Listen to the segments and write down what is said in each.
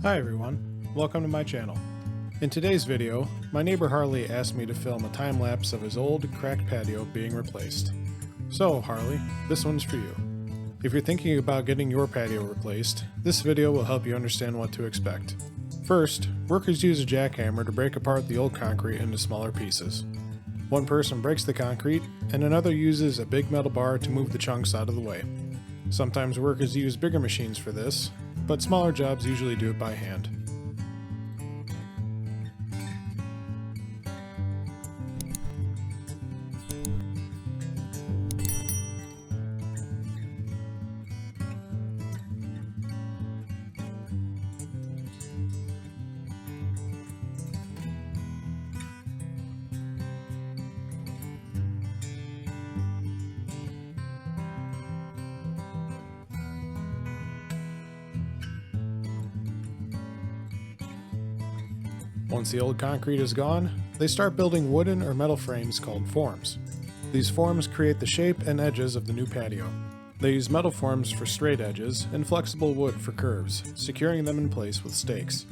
Hi everyone, welcome to my channel. In today's video, my neighbor Harley asked me to film a time-lapse of his old, cracked patio being replaced. So Harley, this one's for you. If you're thinking about getting your patio replaced, this video will help you understand what to expect. First, workers use a jackhammer to break apart the old concrete into smaller pieces. One person breaks the concrete, and another uses a big metal bar to move the chunks out of the way. Sometimes workers use bigger machines for this, but smaller jobs usually do it by hand. Once the old concrete is gone, they start building wooden or metal frames called forms. These forms create the shape and edges of the new patio. They use metal forms for straight edges and flexible wood for curves, securing them in place with stakes.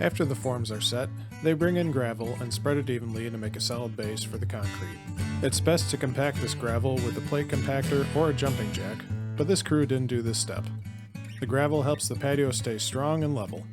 After the forms are set, they bring in gravel and spread it evenly to make a solid base for the concrete. It's best to compact this gravel with a plate compactor or a jumping jack, but this crew didn't do this step. The gravel helps the patio stay strong and level.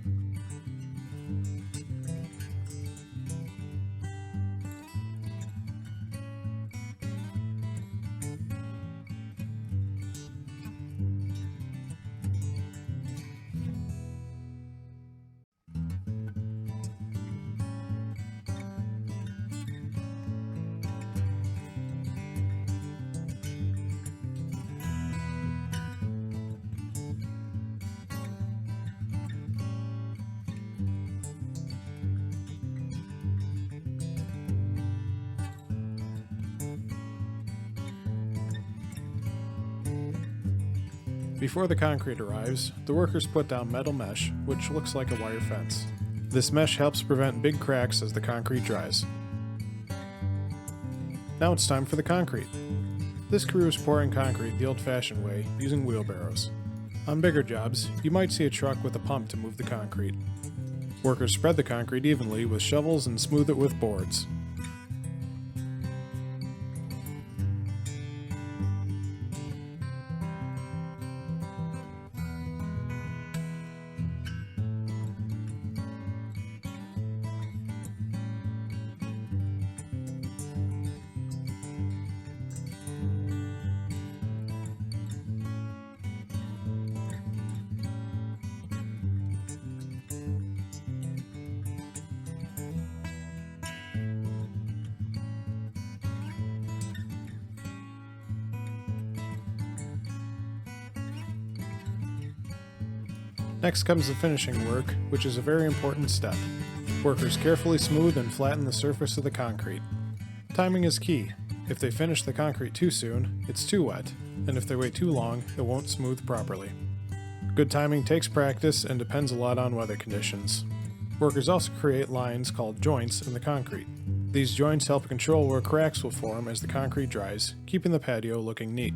Before the concrete arrives, the workers put down metal mesh, which looks like a wire fence. This mesh helps prevent big cracks as the concrete dries. Now it's time for the concrete. This crew is pouring concrete the old-fashioned way, using wheelbarrows. On bigger jobs, you might see a truck with a pump to move the concrete. Workers spread the concrete evenly with shovels and smooth it with boards. Next comes the finishing work, which is a very important step. Workers carefully smooth and flatten the surface of the concrete. Timing is key. If they finish the concrete too soon, it's too wet, and if they wait too long, it won't smooth properly. Good timing takes practice and depends a lot on weather conditions. Workers also create lines called joints in the concrete. These joints help control where cracks will form as the concrete dries, keeping the patio looking neat.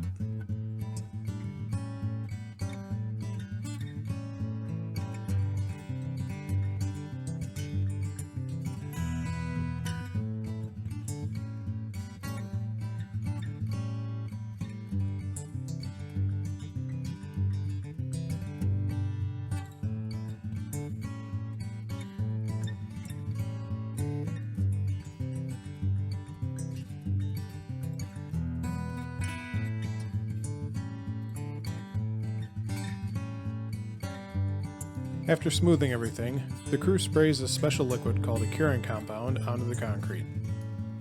After smoothing everything, the crew sprays a special liquid called a curing compound onto the concrete.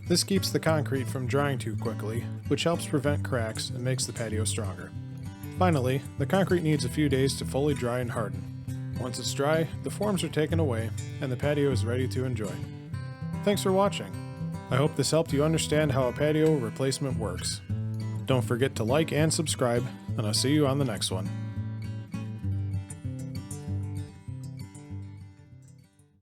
This keeps the concrete from drying too quickly, which helps prevent cracks and makes the patio stronger. Finally, the concrete needs a few days to fully dry and harden. Once it's dry, the forms are taken away, and the patio is ready to enjoy. Thanks for watching. I hope this helped you understand how a patio replacement works. Don't forget to like and subscribe, and I'll see you on the next one.